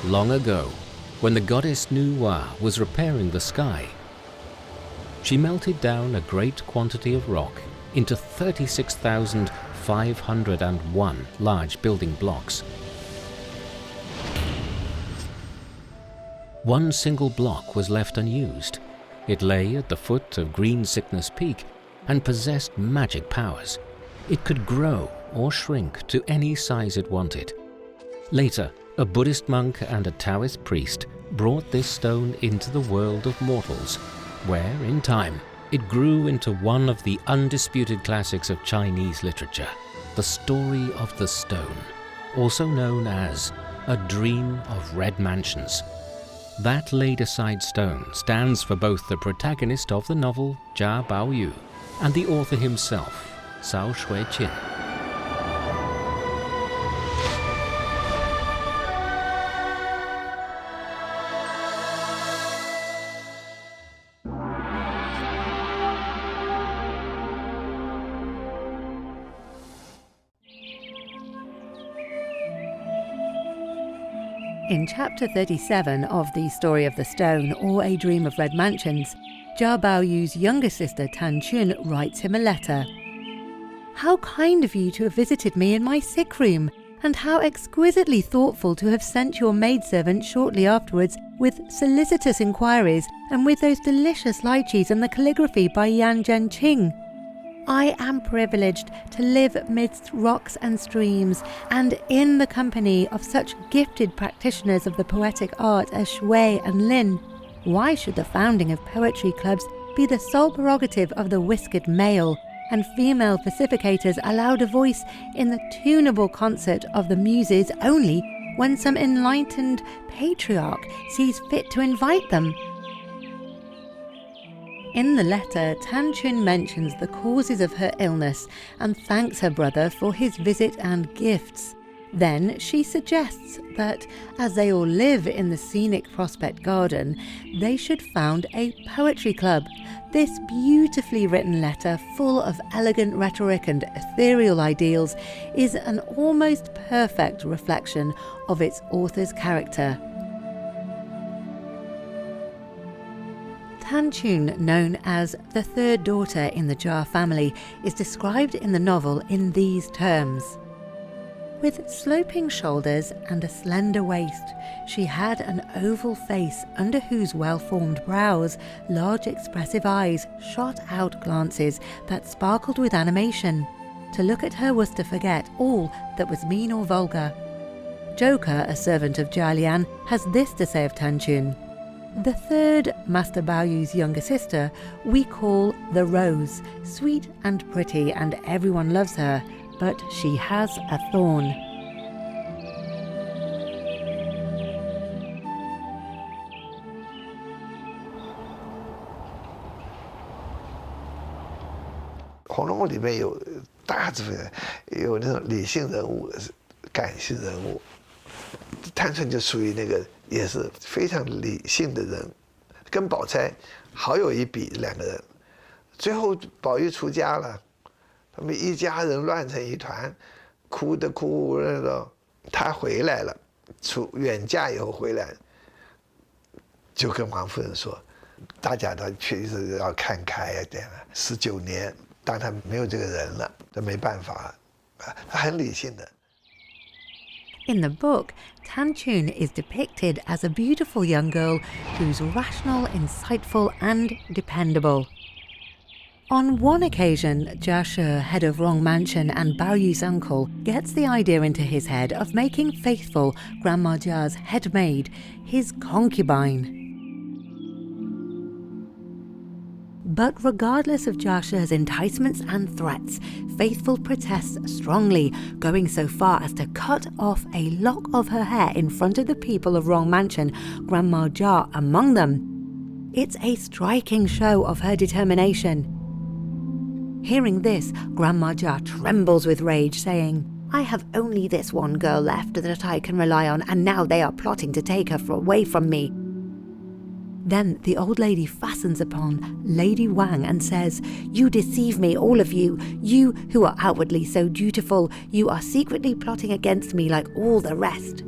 long ago, when the goddess Nuwa was repairing the sky. She melted down a great quantity of rock into 36,501 large building blocks. One single block was left unused. It lay at the foot of Green Sickness Peak and possessed magic powers. It could grow or shrink to any size it wanted. Later, a Buddhist monk and a Taoist priest brought this stone into the world of mortals, where, in time, it grew into one of the undisputed classics of Chinese literature, The Story of the Stone, also known as A Dream of Red Mansions. That laid-aside stone stands for both the protagonist of the novel, Jia Baoyu, and the author himself, Xueqin. In chapter 37 of The Story of the Stone, or A Dream of Red Mansions, Jia Baoyu's younger sister Tan Chun writes him a letter. "How kind of you to have visited me in my sick room, and how exquisitely thoughtful to have sent your maidservant shortly afterwards with solicitous inquiries and with those delicious lychees and the calligraphy by Yan Zhenqing. I am privileged to live amidst rocks and streams, and in the company of such gifted practitioners of the poetic art as Shui and Lin. Why should the founding of poetry clubs be the sole prerogative of the whiskered male, and female pacificators allowed a voice in the tunable concert of the muses only when some enlightened patriarch sees fit to invite them?" In the letter, Tan Chun mentions the causes of her illness and thanks her brother for his visit and gifts. Then she suggests that, as they all live in the scenic Prospect Garden, they should found a poetry club. This beautifully written letter, full of elegant rhetoric and ethereal ideals, is an almost perfect reflection of its author's character. Tan Chun, known as the third daughter in the Jia family, is described in the novel in these terms. With sloping shoulders and a slender waist, she had an oval face under whose well-formed brows large expressive eyes shot out glances that sparkled with animation. To look at her was to forget all that was mean or vulgar. Joker, a servant of Jia Lian, has this to say of Tan Chun. The third, Master Baoyu's younger sister, we call the Rose, sweet and pretty, and everyone loves her, but she has a thorn.《红楼梦》里面有大部分有那种理性人物、感性人物，探春就属于那个也是非常理性的人，跟宝钗好有一比，两个人。最后宝玉出家了，他们一家人乱成一团，哭的哭的。他回来了，出远嫁以后回来，就跟王夫人说，大家都确实要看开一点了。19年，当他没有这个人了，那没办法了，他很理性的。In the book, Tan Chun is depicted as a beautiful young girl who's rational, insightful, and dependable. On one occasion, Jia Shi, head of Rong Mansion and Baoyu's uncle, gets the idea into his head of making Faithful, Grandma Jia's head maid, his concubine. But regardless of Jia Shi's enticements and threats, Faithful protests strongly, going so far as to cut off a lock of her hair in front of the people of Rong Mansion, Grandma Jia among them. It's a striking show of her determination. Hearing this, Grandma Jia trembles with rage, saying, "I have only this one girl left that I can rely on, and now they are plotting to take her away from me." Then the old lady fastens upon Lady Wang and says, "You deceive me, all of you. You who are outwardly so dutiful, you are secretly plotting against me like all the rest."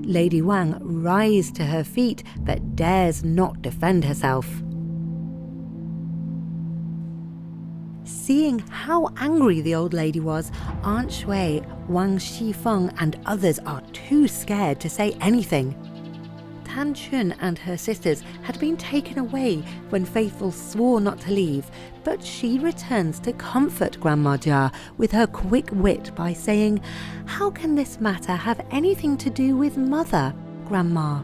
Lady Wang rises to her feet but dares not defend herself. Seeing how angry the old lady was, Aunt Shui, Wang Xifeng and others are too scared to say anything. Tan Chun and her sisters had been taken away when Faithful swore not to leave, but she returns to comfort Grandma Jia with her quick wit by saying, "How can this matter have anything to do with Mother, Grandma?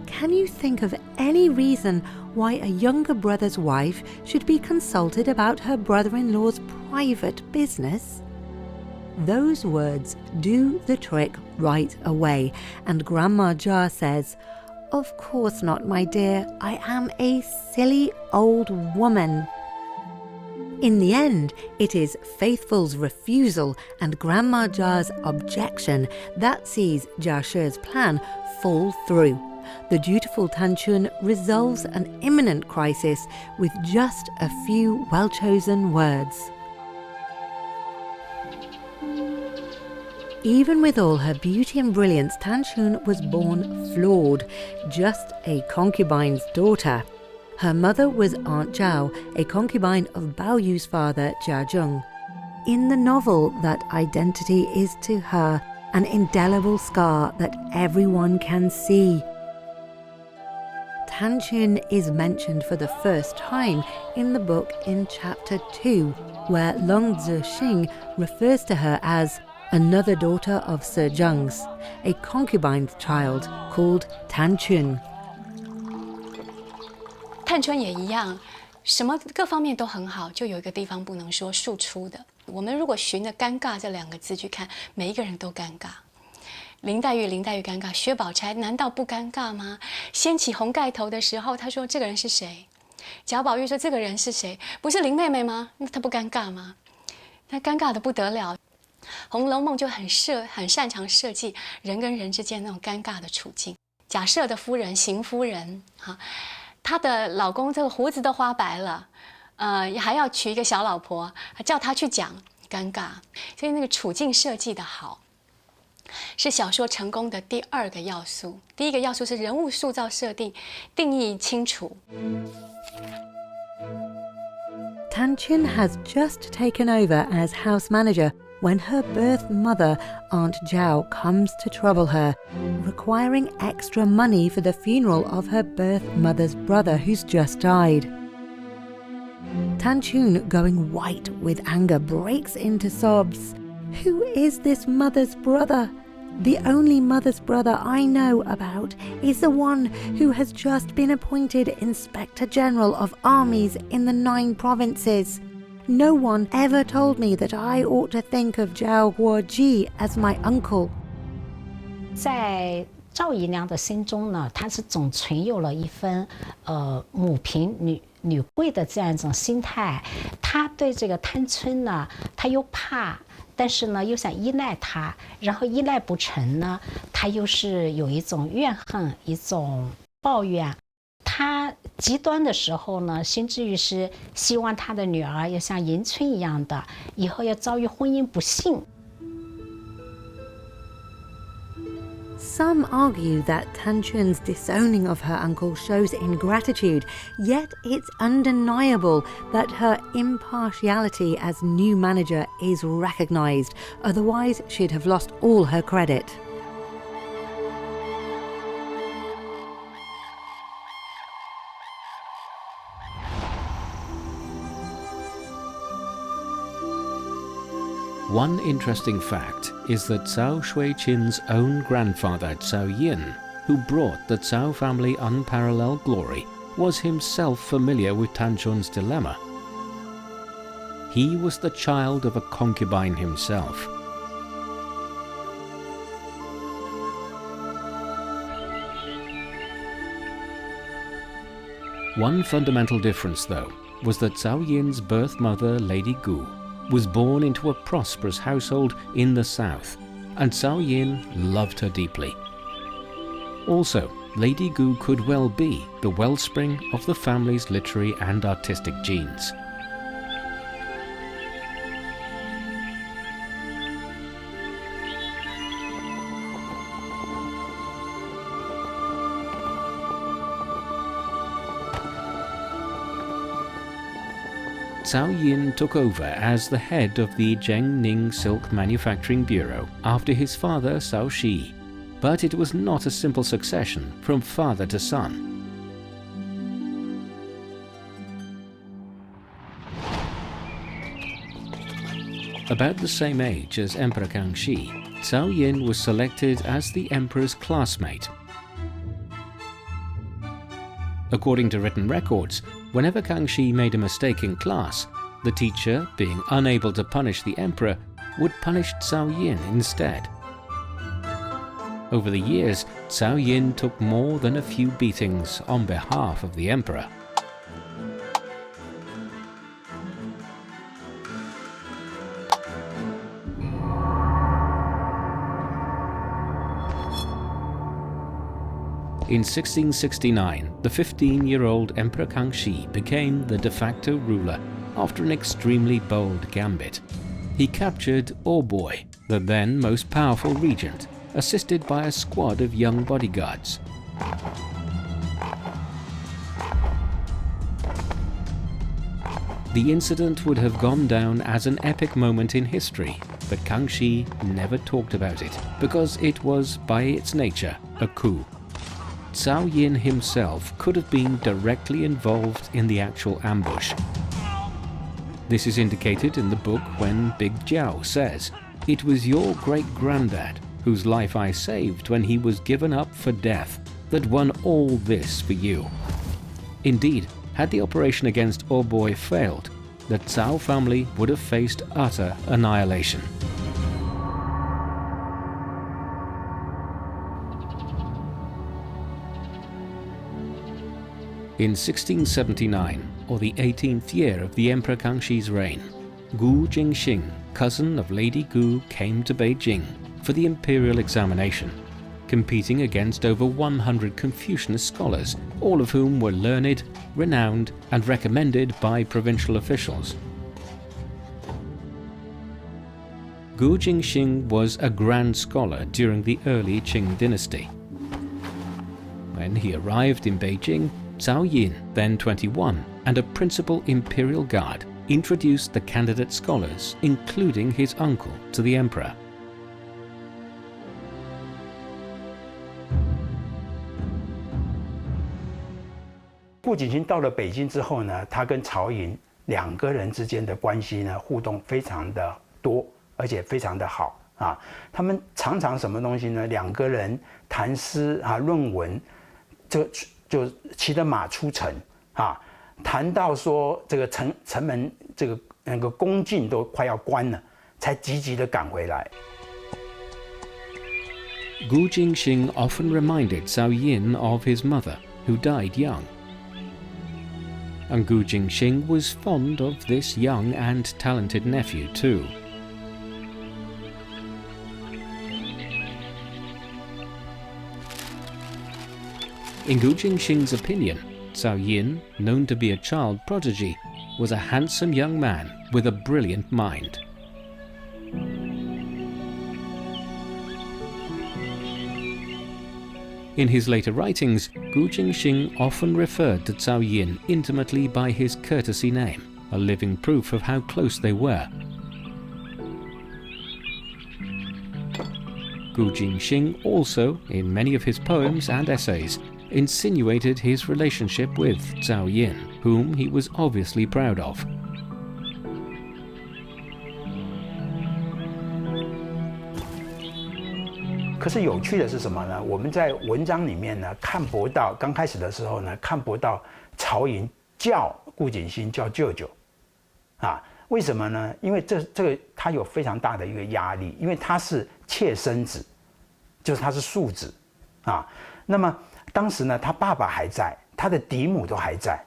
Can you think of any reason why a younger brother's wife should be consulted about her brother-in-law's private business?" Those words do the trick right away, and Grandma Jia says, "Of course not, my dear. I am a silly old woman." In the end, it is Faithful's refusal and Grandma Jia's objection that sees Jia Shi's plan fall through. The dutiful Tan Chun resolves an imminent crisis with just a few well-chosen words. Even with all her beauty and brilliance, Tan Chun was born flawed, just a concubine's daughter. Her mother was Aunt Zhao, a concubine of Bao Yu's father, Jia Zheng. In the novel, that identity is to her an indelible scar that everyone can see. Tan Chun is mentioned for the first time in the book in chapter 2, where Long Zixing refers to her as another daughter of Sir Zheng's, a concubine's child called Tan Chun. 探春也一样，什么各方面都很好，就有一个地方不能说庶出的。我们如果循着尴尬这两个字去看，每一个人都尴尬。林黛玉尴尬，薛宝钗难道不尴尬吗？掀起红盖头的时候，她说这个人是谁？贾宝玉说这个人是谁？不是林妹妹吗？那她不尴尬吗？她尴尬的不得了。《红楼梦》就很擅长设计人跟人之间那种尴尬的处境。贾赦的夫人邢夫人哈。她的老公这个胡子都花白了，还要娶一个小老婆，还叫她去讲，尴尬。所以那个处境设计的好，是小说成功的第二个要素。第一个要素是人物塑造设定，定义清楚。Tan Chun has just taken over as house manager when her birth mother, Aunt Zhao, comes to trouble her, requiring extra money for the funeral of her birth mother's brother who's just died. Tan Chun, going white with anger, breaks into sobs. "Who is this mother's brother? The only mother's brother I know about is the one who has just been appointed Inspector General of Armies in the 9 provinces. No one ever told me that I ought to think of Zhao Guoji as my uncle." 在赵姨娘的心中呢，她是总存有了一份母凭女贵的这样一种心态。她对这个探春呢，她又怕，但是呢又想依赖她，然后依赖不成呢，她又是有一种怨恨，一种抱怨。他极端的时候呢，甚至于是希望他的女儿要像迎春一样的，以后要遭遇婚姻不幸。Some argue that Tan Chun's disowning of her uncle shows ingratitude, yet it's undeniable that her impartiality as new manager is recognised, otherwise she'd have lost all her credit. One interesting fact is that Cao Xueqin's own grandfather Cao Yin, who brought the Cao family unparalleled glory, was himself familiar with Tan Chun's dilemma. He was the child of a concubine himself. One fundamental difference, though, was that Cao Yin's birth mother, Lady Gu, was born into a prosperous household in the south, and Cao Yin loved her deeply. Also, Lady Gu could well be the wellspring of the family's literary and artistic genes. Cao Yin took over as the head of the Zhengning Silk Manufacturing Bureau after his father Cao Shi, but it was not a simple succession from father to son. About the same age as Emperor Kangxi, Cao Yin was selected as the emperor's classmate. According to written records, whenever Kangxi made a mistake in class, the teacher, being unable to punish the emperor, would punish Cao Yin instead. Over the years, Cao Yin took more than a few beatings on behalf of the emperor. In 1669, the 15-year-old Emperor Kangxi became the de facto ruler after an extremely bold gambit. He captured Orboy, the then most powerful regent, assisted by a squad of young bodyguards. The incident would have gone down as an epic moment in history, but Kangxi never talked about it because it was, by its nature, a coup. Cao Yin himself could have been directly involved in the actual ambush. This is indicated in the book when Big Jiao says, "It was your great-granddad, whose life I saved when he was given up for death, that won all this for you." Indeed, had the operation against Orboy failed, the Cao family would have faced utter annihilation. In 1679, or the 18th year of the Emperor Kangxi's reign, Gu Jingxing, cousin of Lady Gu, came to Beijing for the imperial examination, competing against over 100 Confucianist scholars, all of whom were learned, renowned, and recommended by provincial officials. Gu Jingxing was a grand scholar during the early Qing dynasty. When he arrived in Beijing, Cao Yin, then 21, and a principal imperial guard introduced the candidate scholars, including his uncle, to the emperor.顾景新到了北京之后呢，他跟曹寅两个人之间的关系呢，互动非常的多，而且非常的好啊。他们常常什么东西呢？两个人谈诗啊、论文，就骑着马出城啊，谈到说这个城门那个宫禁都快要关了，才急急地赶回来。Gu Jingxing often reminded Cao Yin of his mother, who died young. And Gu Jingxing was fond of this young and talented nephew too. In Gu Jingxing's opinion, Cao Yin, known to be a child prodigy, was a handsome young man with a brilliant mind. In his later writings, Gu Jingxing often referred to Cao Yin intimately by his courtesy name, a living proof of how close they were. Gu Jingxing also, in many of his poems and essays, insinuated his relationship with Cao Yin, whom he was obviously proud of. 可是有趣的是什么呢？我们在文章里面呢看不到，刚开始的时候呢看不到曹寅叫顾景新叫舅舅，啊，为什么呢？因为这个他有非常大的一个压力，因为他是妾生子，就是他是庶子，啊，那么当时呢他爸爸还在，他的嫡母都还在，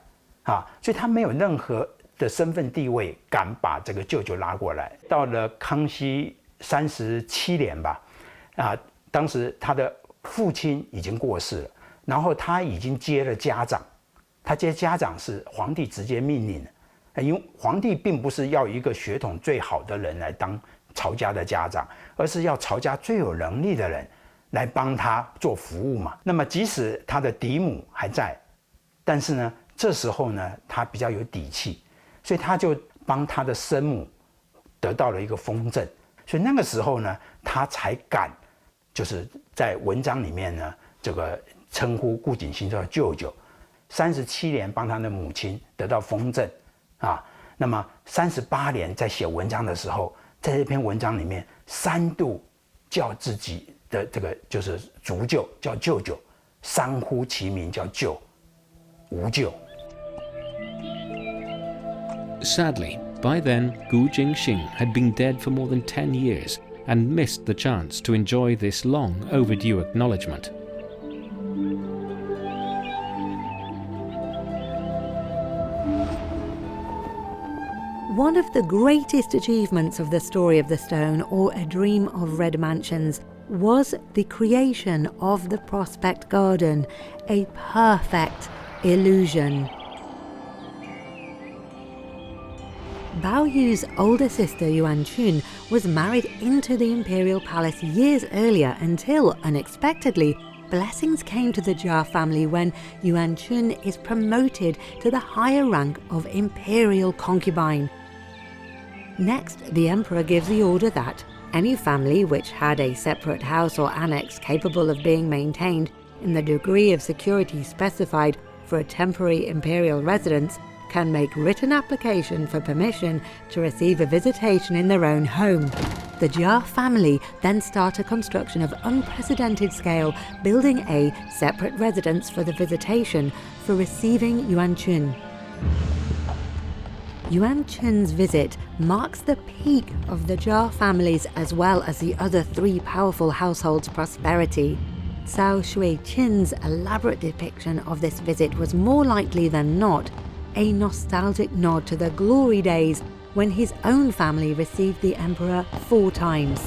啊，所以他没有任何的身份地位敢把这个舅舅拉过来。到了康熙37年吧，啊。当时他的父亲已经过世了，然后他已经接了家长，他接家长是皇帝直接命令的，因为皇帝并不是要一个血统最好的人来当曹家的家长，而是要曹家最有能力的人来帮他做服务嘛。那么即使他的嫡母还在，但是呢，这时候呢，他比较有底气，所以他就帮他的生母得到了一个封正，所以那个时候呢，他才敢就是在文章里面呢，这个称呼顾景新叫舅舅。37年帮他的母亲得到封正啊，那么38年在写文章的时候，在这篇文章里面3度叫自己的这个就是族舅叫舅舅，三呼其名叫舅，无舅。Sadly, by then, Gu Jingxing had been dead for more than 10 years and missed the chance to enjoy this long overdue acknowledgement. One of the greatest achievements of the story of the stone, or A Dream of Red Mansions, was the creation of the Prospect Garden, a perfect illusion. Bao Yu's older sister Yuan Chun was married into the imperial palace years earlier until, unexpectedly, blessings came to the Jia family when Yuan Chun is promoted to the higher rank of imperial concubine. Next, the emperor gives the order that any family which had a separate house or annex capable of being maintained in the degree of security specified for a temporary imperial residence can make written application for permission to receive a visitation in their own home. The Jia family then start a construction of unprecedented scale, building a separate residence for the visitation for receiving Yuan Chun. Yuan Chun's visit marks the peak of the Jia family's as well as the other 3 powerful households' prosperity. Cao Xueqin's elaborate depiction of this visit was more likely than not a nostalgic nod to the glory days when his own family received the emperor 4 times.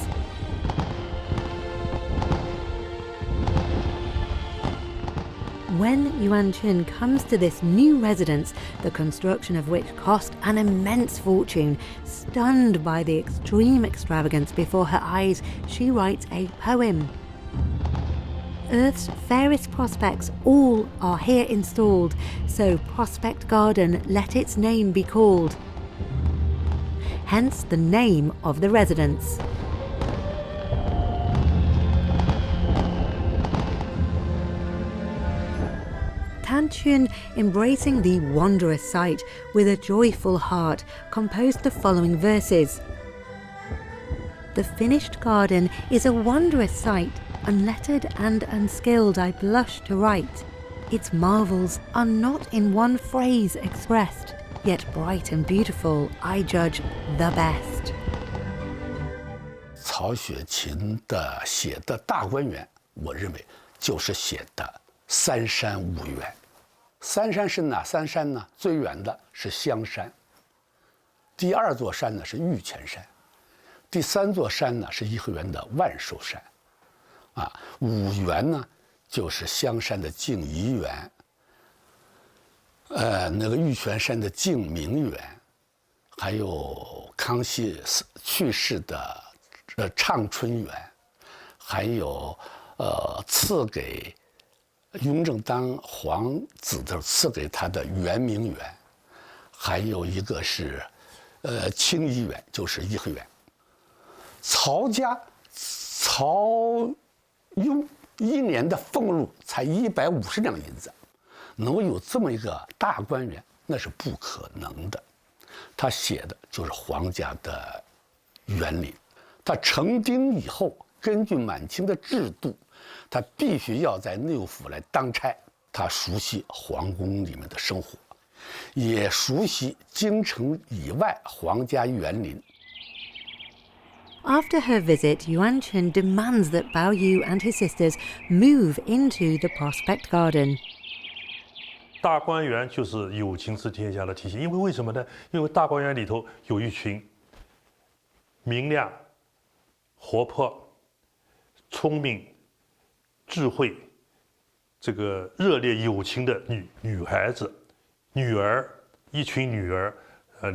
When Yuan Chun comes to this new residence, the construction of which cost an immense fortune, stunned by the extreme extravagance before her eyes, she writes a poem. Earth's fairest prospects all are here installed, so Prospect Garden let its name be called. Hence the name of the residence. Tan Chun, embracing the wondrous sight with a joyful heart, composed the following verses. The finished garden is a wondrous sight, unlettered and unskilled I blush to write. Its marvels are not in one phrase expressed, yet bright and beautiful I judge the best. 曹雪芹的写的大观园，我认为就是写的三山五园。三山是哪三山呢？最远的是香山，第2座山呢是玉泉山，第3座山呢是颐和园的万寿山，五园呢就是香山的静怡园，那个玉泉山的静明园，还有康熙去世的畅春园，还有赐给雍正当皇子的赐给他的圆明园，还有一个是清漪园，就是颐和园。曹家曹雍1年的俸禄才150两银子，能够有这么一个大观园，那是不可能的。他写的就是皇家的园林。他成丁以后，根据满清的制度，他必须要在内务府来当差。他熟悉皇宫里面的生活，也熟悉京城以外皇家园林。After her visit, Yuan Chun demands that Bao Yu and his sisters move into the Prospect Garden. 大观园就是有情治天下的体现，因为为什么呢？因为大观园里头有一群明亮、活泼、聪明、智慧、这个热烈有情的女孩子、女儿，一群女儿，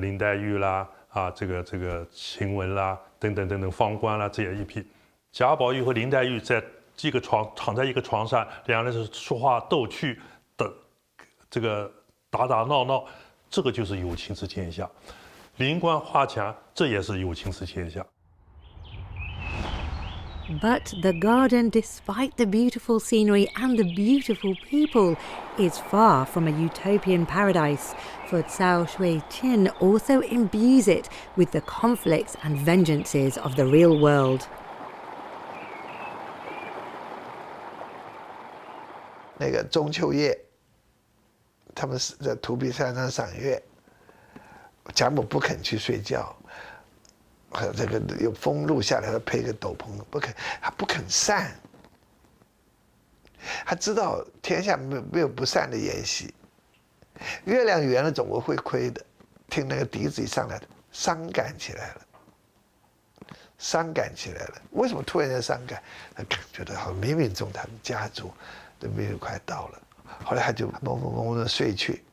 林黛玉啦，这个晴雯啦，等等等等，方官啦，这样一批。贾宝玉和林黛玉在这个躺在一个床上，两人是说话逗趣的，这个打打闹闹，这个就是有情治天下。灵官花墙，这也是有情式天下。 But the garden, despite the beautiful scenery and the beautiful people, is far from a utopian paradise, for Cao Xueqin also imbues it with the conflicts and vengeances of the real world. 那个中秋夜，他们是在土壁山上赏月，贾母不肯去睡觉。 这个有风露下来，他配个斗篷，他不肯散。他知道天下没有不散的筵席，月亮圆了总会亏的。听那个笛子一上来，伤感起来了，伤感起来了。为什么突然间伤感？他觉得好冥冥中他们家族的命运快到了。后来他就蒙蒙蒙的睡去，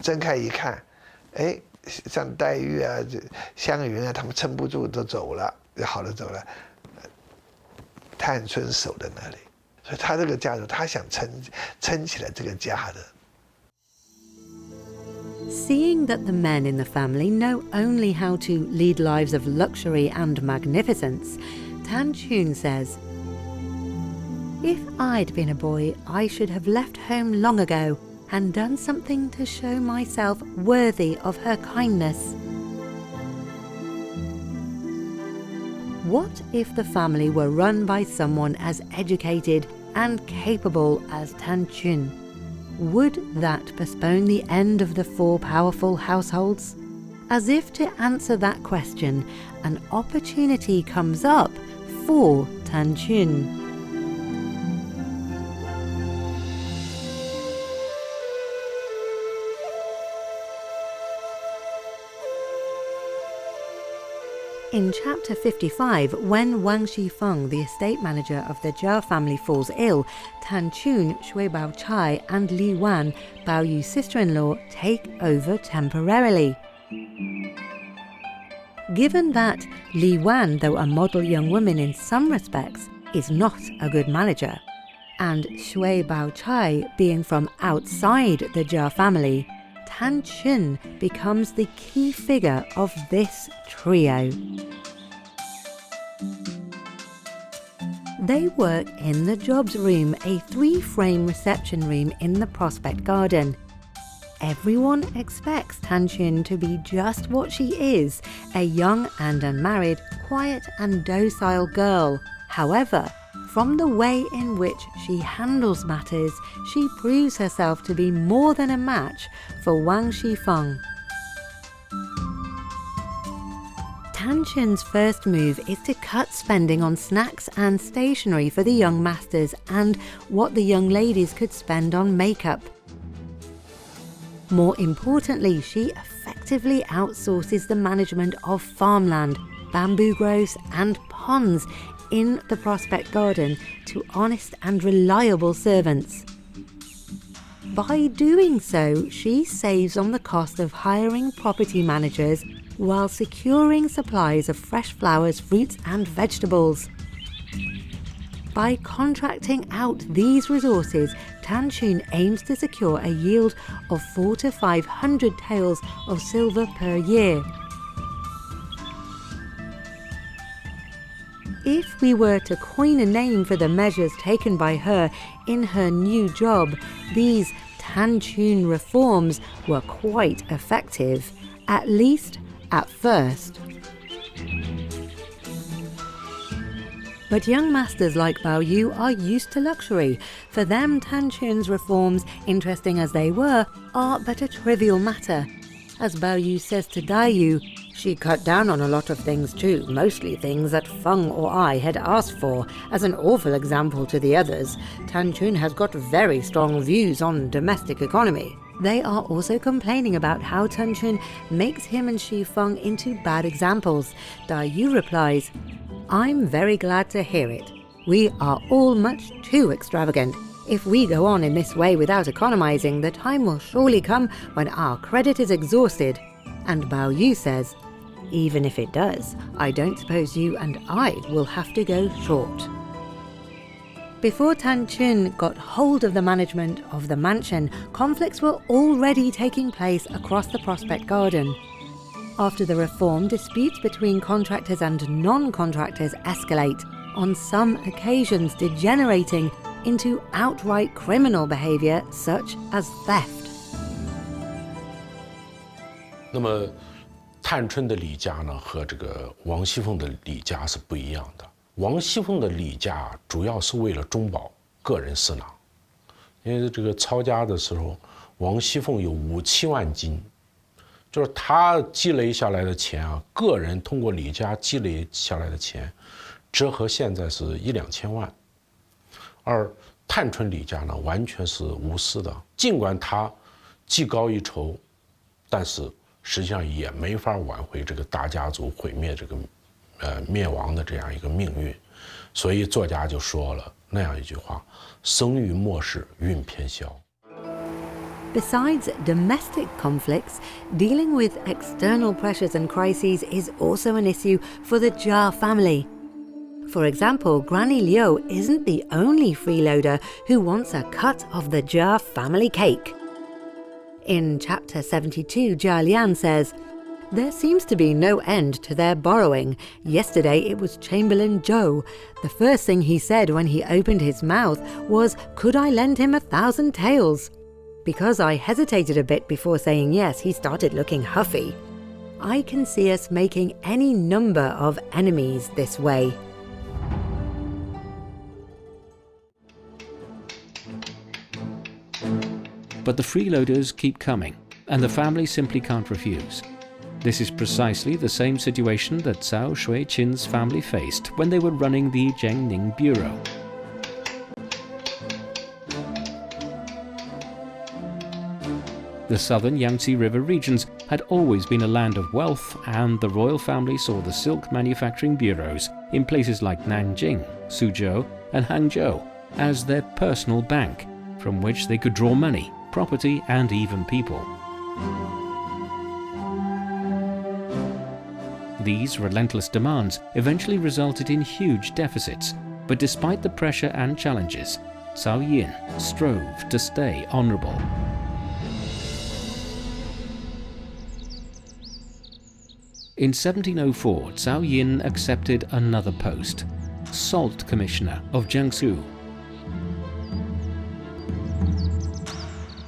睁开一看，哎。 像黛玉啊、湘云啊，他们撑不住都走了，好了走了。探春守在那里，所以他这个家族，他想撑起来这个家的。Seeing that the men in the family know only how to lead lives of luxury and magnificence, Tan Chun says, "If I'd been a boy, I should have left home long ago and done something to show myself worthy of her kindness." What if the family were run by someone as educated and capable as Tan Chun? Would that postpone the end of the 4 powerful households? As if to answer that question, an opportunity comes up for Tan Chun. In chapter 55, when Wang Shifeng, the estate manager of the Jia family, falls ill, Tan Chun, Shui Baochai and Li Wan, Bao Yu's sister-in-law, take over temporarily. Given that Li Wan, though a model young woman in some respects, is not a good manager, and Shui Baochai being from outside the Jia family, Tan Chun becomes the key figure of this trio. They work in the Jobs Room, a 3-frame reception room in the Prospect Garden. Everyone expects Tan Chun to be just what she is, a young and unmarried, quiet and docile girl. However, from the way in which she handles matters, she proves herself to be more than a match for Wang Shifeng. Tan Chun's first move is to cut spending on snacks and stationery for the young masters and what the young ladies could spend on makeup. More importantly, she effectively outsources the management of farmland, bamboo groves and ponds in the Prospect Garden to honest and reliable servants. By doing so, she saves on the cost of hiring property managers while securing supplies of fresh flowers, fruits and vegetables. By contracting out these resources, Tan Chun aims to secure a yield of 400 to 500 taels of silver per year. If we were to coin a name for the measures taken by her in her new job, these Tan Chun reforms were quite effective, at least at first. But young masters like Bao Yu are used to luxury. For them, Tan Chun's reforms, interesting as they were, are but a trivial matter. As Bao Yu says to Dai Yu, she cut down on a lot of things too, mostly things that Feng or I had asked for. As an awful example to the others, Tan Chun has got very strong views on domestic economy. They are also complaining about how Tan Chun makes him and Shifeng into bad examples. Dai Yu replies, "I'm very glad to hear it. We are all much too extravagant. If we go on in this way without economizing, the time will surely come when our credit is exhausted." And Bao Yu says, "Even if it does, I don't suppose you and I will have to go short." Before Tan Chun got hold of the management of the mansion, conflicts were already taking place across the Prospect Garden. After the reform, disputes between contractors and non-contractors escalate, on some occasions degenerating into outright criminal behavior such as theft. 那么，探春的李家呢，和这个王熙凤的李家是不一样的。王熙凤的李家主要是为了中饱个人私囊，因为这个抄家的时候，王熙凤有5、7万金，就是她积累下来的钱啊，个人通过李家积累下来的钱，折合现在是1、2千万。而探春李家呢，完全是无私的，尽管她技高一筹，但是实际上也没法挽回这个大家族毁灭这个灭亡的这样一个命运，所以作家就说了那样一句话：生于末世，运偏消。 Besides domestic conflicts, dealing with external pressures and crises is also an issue for the Jia family. For example, Granny Liu isn't the only freeloader who wants a cut of the Jia family cake. In chapter 72, Jia Lian says, "There seems to be no end to their borrowing. Yesterday it was Chamberlain Zhou. The first thing he said when he opened his mouth was, 'Could I lend him 1,000 taels?' Because I hesitated a bit before saying yes, he started looking huffy. I can see us making any number of enemies this way." But the freeloaders keep coming, and the family simply can't refuse. This is precisely the same situation that Cao Xueqin's family faced when they were running the Jiangning Bureau. The southern Yangtze River regions had always been a land of wealth, and the royal family saw the silk manufacturing bureaus in places like Nanjing, Suzhou, and Hangzhou as their personal bank, from which they could draw money, property, and even people. These relentless demands eventually resulted in huge deficits, but despite the pressure and challenges, Cao Yin strove to stay honorable. In 1704, Cao Yin accepted another post, Salt Commissioner of Jiangsu.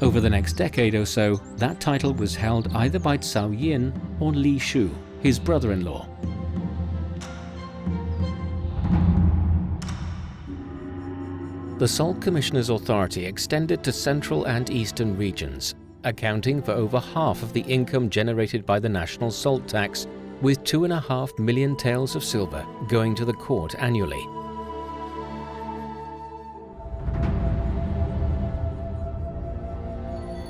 Over the next decade or so, that title was held either by Cao Yin or Li Shu, his brother-in-law. The Salt Commissioner's authority extended to central and eastern regions, accounting for over half of the income generated by the national salt tax, with 2.5 million taels of silver going to the court annually.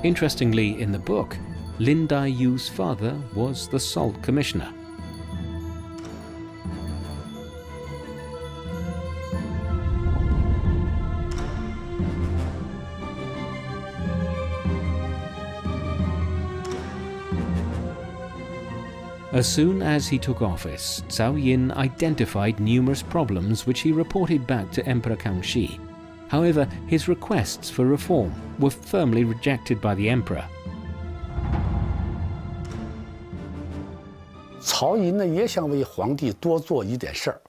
Interestingly, in the book, Lin Daiyu's father was the Salt Commissioner. As soon as he took office, Cao Yin identified numerous problems which he reported back to Emperor Kangxi. However, his requests for reform were firmly rejected by the emperor. 曹寅呢也想为皇帝多做一点事儿，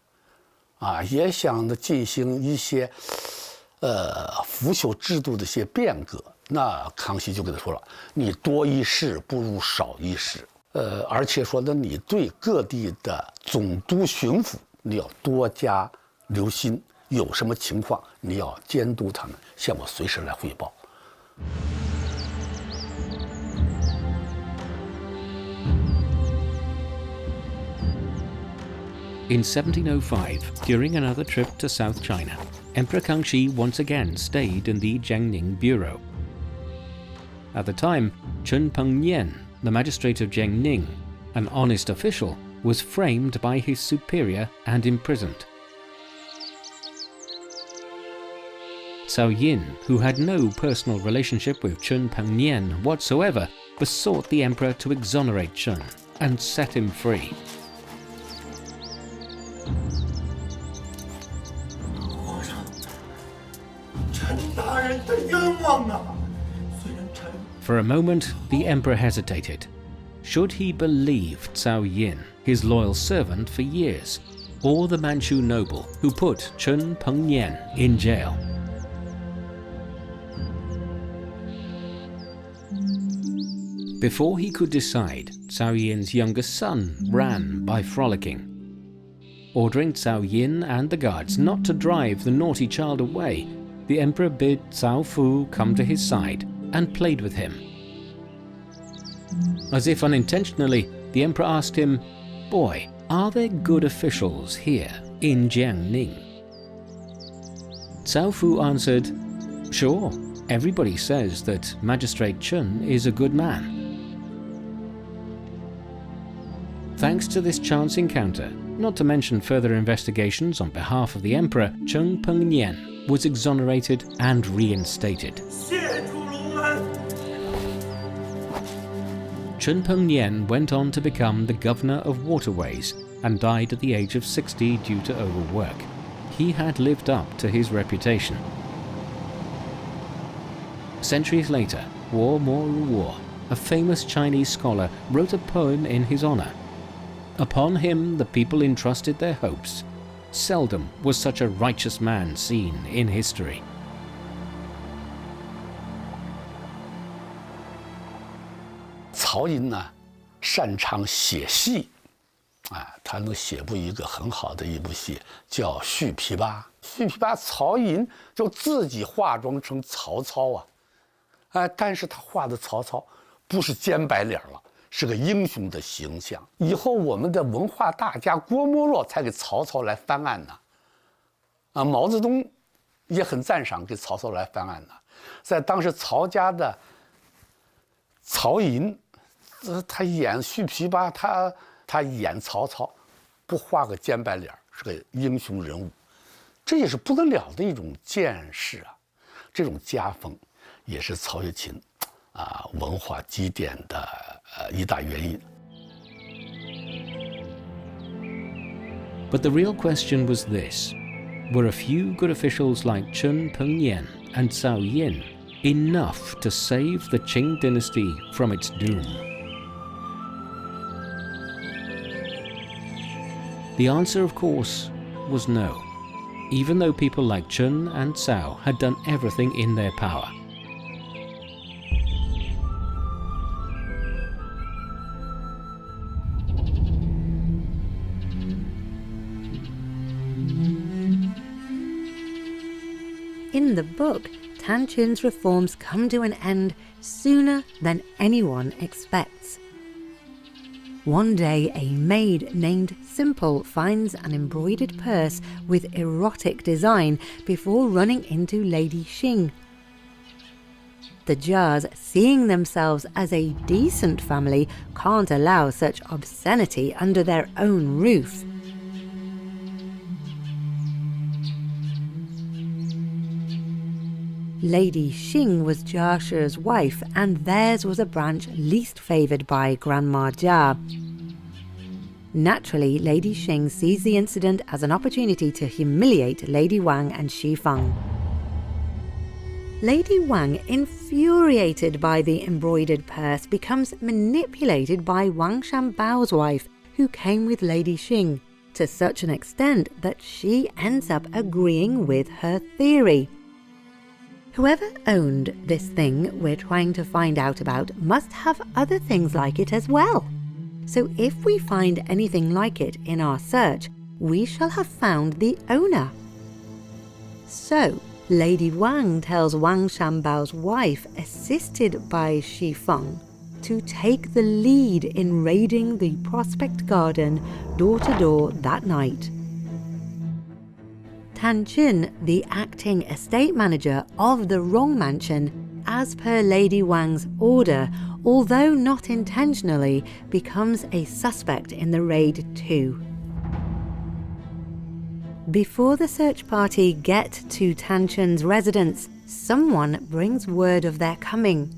啊，也想呢进行一些腐朽制度的一些变革。那康熙就跟他说了：“你多一事不如少一事。”而且说呢，你对各地的总督、巡抚，你要多加留心，有什么情况，你要监督他们，向我随时来汇报。In 1705, during another trip to South China, Emperor Kangxi once again stayed in the Jiangning Bureau. At the time, Chen Pengnian, the magistrate of Jiangning, an honest official, was framed by his superior and imprisoned. Cao Yin, who had no personal relationship with Chen Pengnian whatsoever, besought the emperor to exonerate Chen and set him free. For a moment, the emperor hesitated. Should he believe Cao Yin, his loyal servant for years, or the Manchu noble who put Chun Pengnian in jail? Before he could decide, Cao Yin's youngest son ran by frolicking. Ordering Cao Yin and the guards not to drive the naughty child away, the emperor bid Cao Fu come to his side and played with him. As if unintentionally, the emperor asked him, "Boy, are there good officials here in Jiangning?" Cao Fu answered, "Sure, everybody says that Magistrate Chun is a good man." Thanks to this chance encounter, not to mention further investigations on behalf of the emperor, Chun Pengnian was exonerated and reinstated. Chun Pengnian went on to become the governor of waterways and died at the age of 60 due to overwork. He had lived up to his reputation. Centuries later, Wu Mo, a famous Chinese scholar, wrote a poem in his honor. Upon him the people entrusted their hopes. Seldom was such a righteous man seen in history. Cao Yin 呢，擅长写戏，他能写部一个很好的一部戏，叫《续琵琶》。续琵琶，曹寅就自己化妆成曹操但是他画的曹操不是尖白脸了，是个英雄的形象。以后我们的文化大家郭沫若才给曹操来翻案呢。毛泽东也很赞赏给曹操来翻案呢。在当时曹家的曹寅，他演续琵琶，他演曹操，不画个尖白脸，是个英雄人物，这也是不得了的一种见识这种家风也是曹雪芹文化积淀的一大原因。But the real question was this: were a few good officials like Chun Pengnian and Cao Yin enough to save the Qing dynasty from its doom? The answer, of course, was no, even though people like Chun and Cao had done everything in their power. In the book, Tan Chun's reforms come to an end sooner than anyone expects. One day, a maid named Simple finds an embroidered purse with erotic design before running into Lady Xing. The Jias, seeing themselves as a decent family, can't allow such obscenity under their own roof. Lady Xing was Jia Shi's wife, and theirs was a branch least favoured by Grandma Jia. Naturally, Lady Xing sees the incident as an opportunity to humiliate Lady Wang and Xi Feng. Lady Wang, infuriated by the embroidered purse, becomes manipulated by Wang Shanbao's wife, who came with Lady Xing, to such an extent that she ends up agreeing with her theory. Whoever owned this thing we're trying to find out about must have other things like it as well. So if we find anything like it in our search, we shall have found the owner. So, Lady Wang tells Wang Shanbao's wife, assisted by Xi Feng, to take the lead in raiding the Prospect Garden door to door that night. Tan Chun, the acting estate manager of the Rong Mansion, as per Lady Wang's order, although not intentionally, becomes a suspect in the raid too. Before the search party get to Tan Chun's residence, someone brings word of their coming.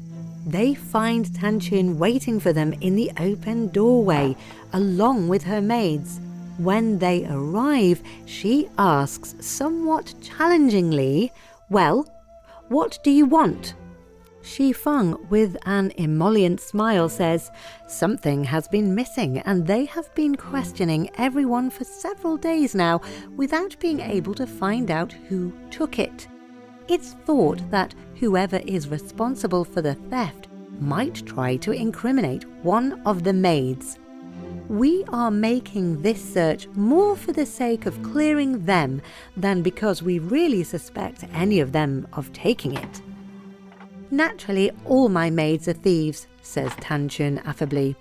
They find Tan Chun waiting for them in the open doorway, along with her maids. When they arrive, she asks somewhat challengingly, "Well, what do you want?" Xueqin, with an emollient smile, says something has been missing and they have been questioning everyone for several days now without being able to find out who took it. It's thought that whoever is responsible for the theft might try to incriminate one of the maids. We are making this search more for the sake of clearing them than because we really suspect any of them of taking it. Naturally, all my maids are thieves, says Tanchun affably.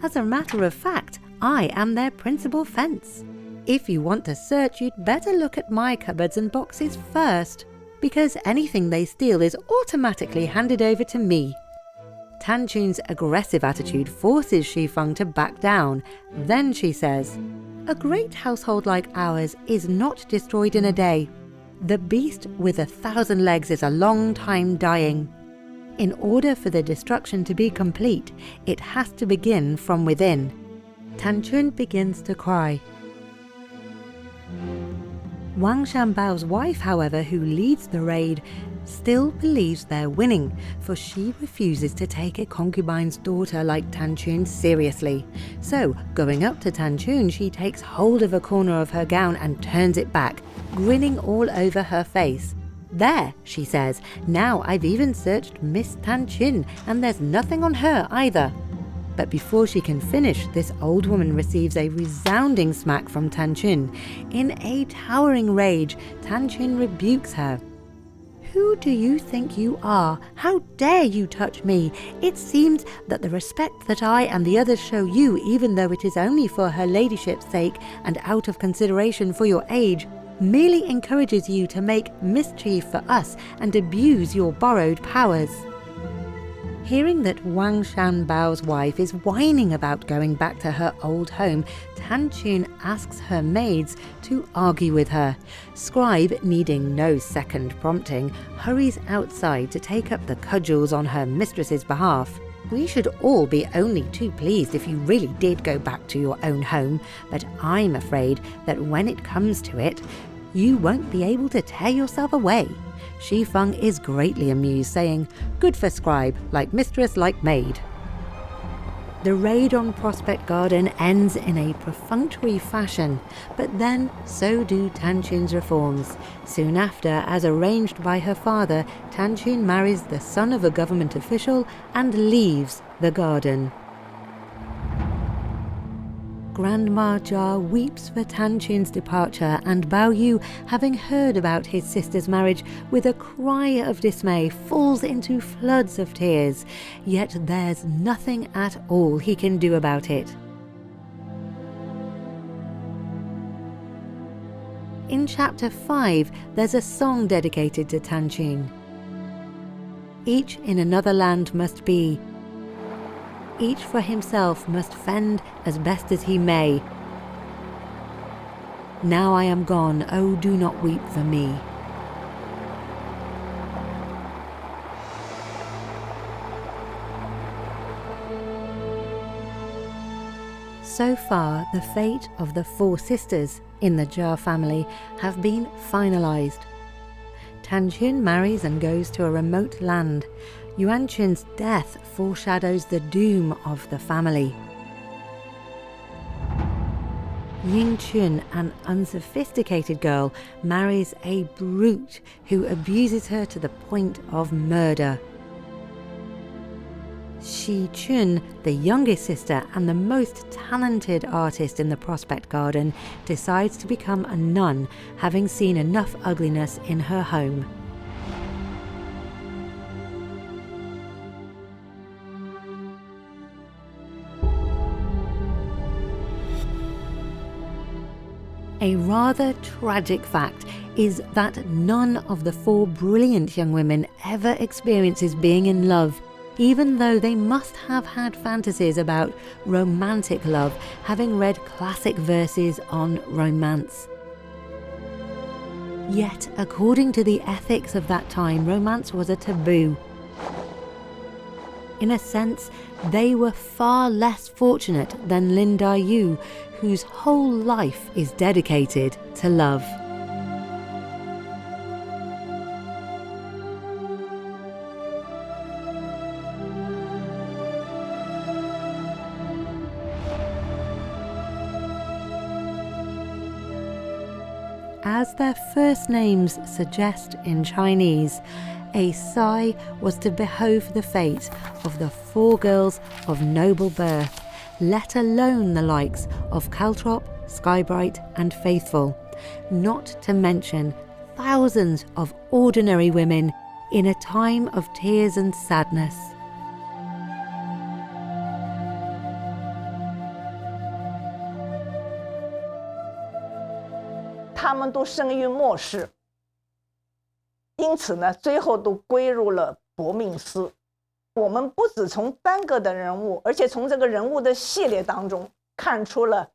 As a matter of fact, I am their principal fence. If you want to search, you'd better look at my cupboards and boxes first, because anything they steal is automatically handed over to me. Tanchun's aggressive attitude forces Xueqin to back down. Then she says, "A great household like ours is not destroyed in a day. The beast with 1,000 legs is a long time dying. In order for the destruction to be complete, it has to begin from within." Tanchun begins to cry. Wang Shanbao's wife, however, who leads the raid, still believes they're winning, for she refuses to take a concubine's daughter like Tanchun seriously. So, going up to Tanchun, she takes hold of a corner of her gown and turns it back, grinning all over her face. "There," she says, "now I've even searched Miss Tanchun, and there's nothing on her either." But before she can finish, this old woman receives a resounding smack from Tanchun. In a towering rage, Tanchun rebukes her. "Who do you think you are? How dare you touch me? It seems that the respect that I and the others show you, even though it is only for her ladyship's sake and out of consideration for your age, merely encourages you to make mischief for us and abuse your borrowed powers." Hearing that Wang Shanbao's wife is whining about going back to her old home, Tanchun asks her maids to argue with her. Scribe, needing no second prompting, hurries outside to take up the cudgels on her mistress's behalf. "We should all be only too pleased if you really did go back to your own home, but I'm afraid that when it comes to it, you won't be able to tear yourself away." Xueqin is greatly amused, saying, "Good for scribe, like mistress, like maid." The raid on Prospect Garden ends in a perfunctory fashion, but then so do Tanchun's reforms. Soon after, as arranged by her father, Tanchun marries the son of a government official and leaves the garden. Grandma Jia weeps for Tanchun's departure, and Bao Yu, having heard about his sister's marriage, with a cry of dismay falls into floods of tears. Yet there's nothing at all he can do about it. In chapter 5, there's a song dedicated to Tanchun. "Each in another land must be. Each for himself must fend as best as he may. Now I am gone, oh do not weep for me." So far, the fate of the 4 sisters in the Jia family have been finalized. Tanchun marries and goes to a remote land. Yuanchun's death foreshadows the doom of the family. Yingchun, an unsophisticated girl, marries a brute who abuses her to the point of murder. Xichun, the youngest sister and the most talented artist in the Prospect Garden, decides to become a nun, having seen enough ugliness in her home. A rather tragic fact is that none of the 4 brilliant young women ever experiences being in love, even though they must have had fantasies about romantic love, having read classic verses on romance. Yet, according to the ethics of that time, romance was a taboo. In a sense, they were far less fortunate than Lin Da-yu, whose whole life is dedicated to love. as their first names suggest in Chinese, a Tsai was to behold the fate of the 4 girls of noble birth, let alone the likes of Caltrop, Skybright and Faithful, not to mention thousands of ordinary women in a time of tears and sadness. 他们都生于末世，因此呢，最后都归入了薄命司。我们不只从单个的人物，而且从这个人物的系列当中看出了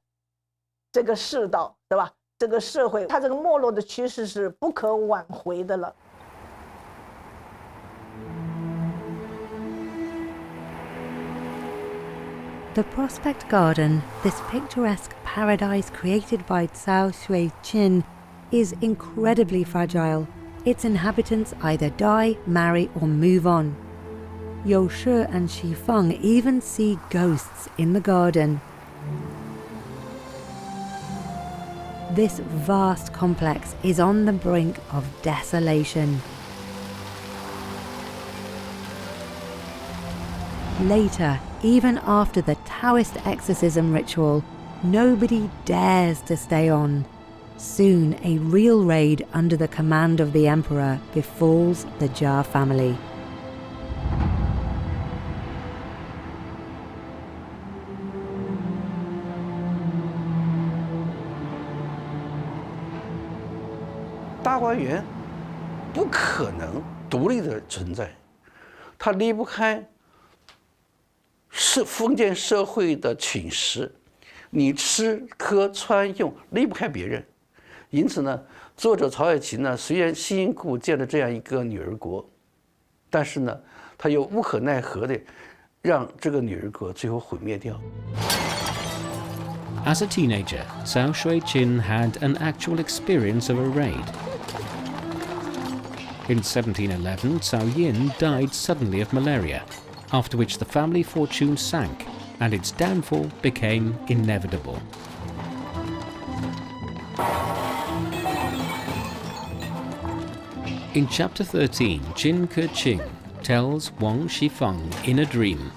这个世道，对吧？这个社会，它这个没落的趋势是不可挽回的了。 The Prospect Garden, this picturesque paradise created by Xueqin, is incredibly fragile. Its inhabitants either die, marry or move on. You Shi and Xifeng even see ghosts in the garden. This vast complex is on the brink of desolation. Later, even after the Taoist exorcism ritual, nobody dares to stay on. Soon, a real raid under the command of the emperor befalls the Jia family. "大观园不可能独立的存在，它离不开封建社会的侵蚀，你吃喝穿用离不开别人。因此呢，作者曹雪芹呢，虽然辛辛苦苦建了这样一个女儿国，但是呢，他又无可奈何的让这个女儿国最后毁灭掉。 As a teenager, Cao Xueqin had an actual experience of a raid. In 1711, Cao Yin died suddenly of malaria, after which the family fortune sank and its downfall became inevitable. In chapter 13, Jin Keqing tells Wang Xifeng in a dream,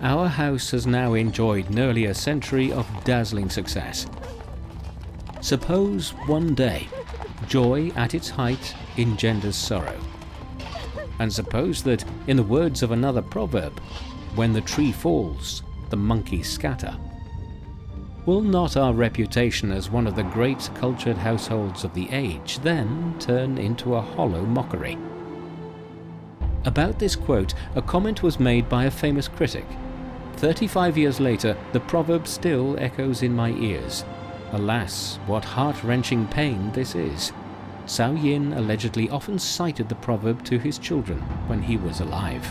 "Our house has now enjoyed nearly a century of dazzling success. Suppose one day joy at its height engenders sorrow. And suppose that, in the words of another proverb, when the tree falls, the monkeys scatter. Will not our reputation as one of the great cultured households of the age then turn into a hollow mockery?" About this quote, a comment was made by a famous critic. 35 years later, the proverb still echoes in my ears. Alas, what heart-wrenching pain this is. Cao Yin allegedly often cited the proverb to his children when he was alive.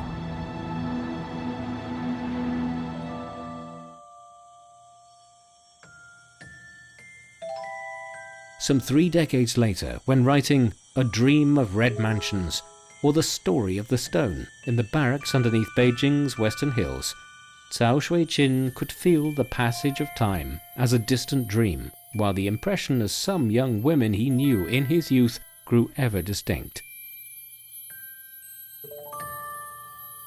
Some 3 decades later, when writing A Dream of Red Mansions or The Story of the Stone in the barracks underneath Beijing's Western Hills, Cao Xueqin could feel the passage of time as a distant dream, while the impression of some young women he knew in his youth grew ever distinct.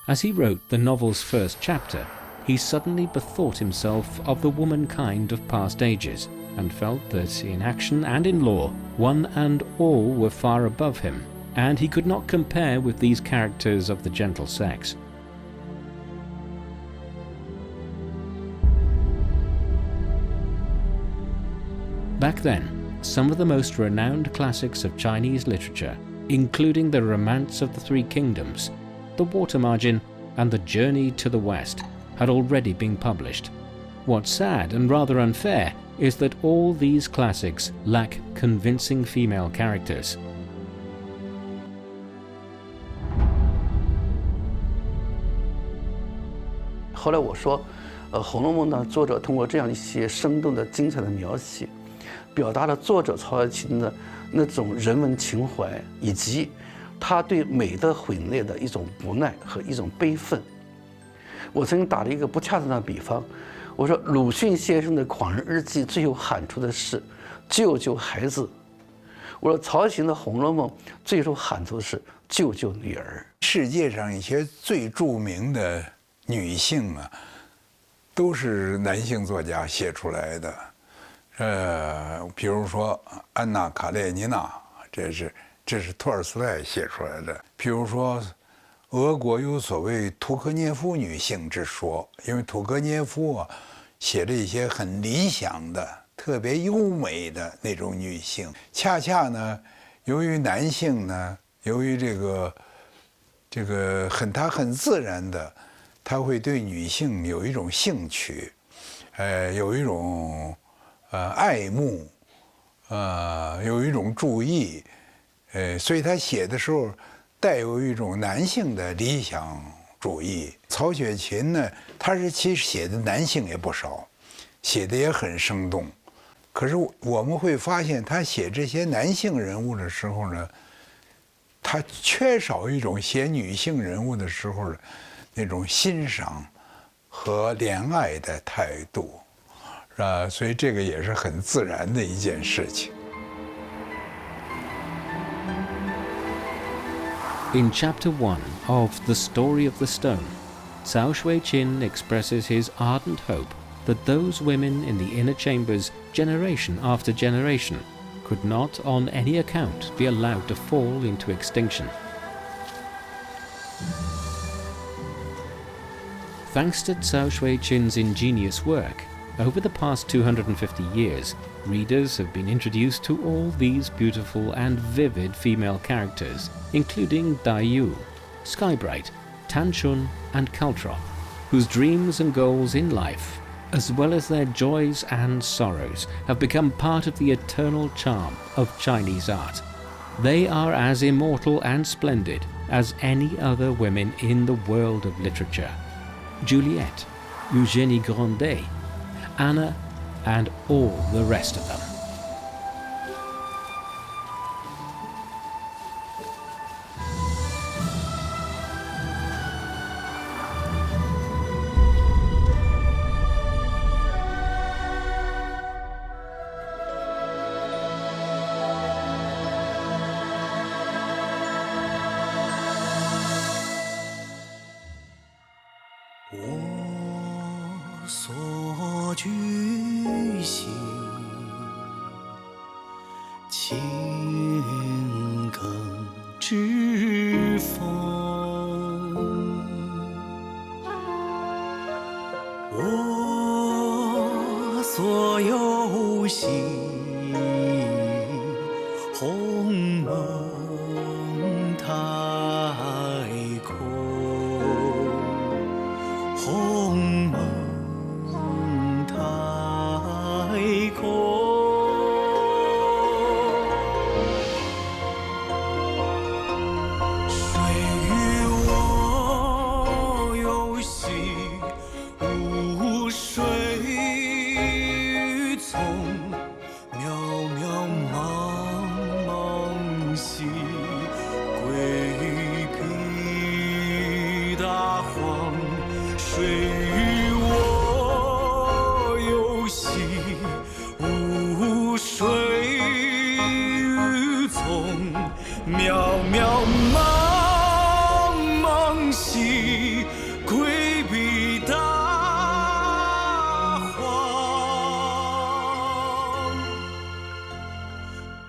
As he wrote the novel's first chapter, he suddenly bethought himself of the womankind of past ages, and felt that in action and in law, one and all were far above him, and he could not compare with these characters of the gentle sex. Back then, some of the most renowned classics of Chinese literature, including The Romance of the Three Kingdoms, The Water Margin, and The Journey to the West, had already been published. What's sad and rather unfair is that all these classics lack convincing female characters. 后来我说，《红楼梦》呢，作者通过这样一些生动的、精彩的描写，表达了作者曹雪芹的那种人文情怀，以及他对美的毁灭的一种无奈和一种悲愤。我曾经打了一个不恰当的比方，我说鲁迅先生的《狂人日记》最后喊出的是：救救孩子。我说曹雪芹的《红楼梦》最初喊出的是救救女儿。世界上一些最著名的女性啊，都是男性作家写出来的。比如说安娜·卡列尼娜，这是托尔斯泰写出来的。比如说，俄国有所谓屠格涅夫女性之说，因为屠格涅夫啊写了一些很理想的、特别优美的那种女性。恰恰呢，由于男性呢，由于这个他很自然的，他会对女性有一种兴趣，有一种爱慕，有一种注意，所以他写的时候带有一种男性的理想主义。曹雪芹呢，他其实写的男性也不少，写的也很生动。可是我们会发现，他写这些男性人物的时候呢，他缺少一种写女性人物的时候的那种欣赏和怜爱的态度，所以这个也是很自然的一件事情。In Chapter 1 of The Story of the Stone, Cao Xueqin expresses his ardent hope that those women in the inner chambers, generation after generation, could not on any account be allowed to fall into extinction. Thanks to Cao Xueqin's ingenious work, over the past 250 years, readers have been introduced to all these beautiful and vivid female characters, including Dai Yu, Skybright, Tanchun and Caltrop, whose dreams and goals in life, as well as their joys and sorrows, have become part of the eternal charm of Chinese art. They are as immortal and splendid as any other women in the world of literature. Juliet, Eugénie Grandet, Anna, and all the rest of them.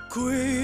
归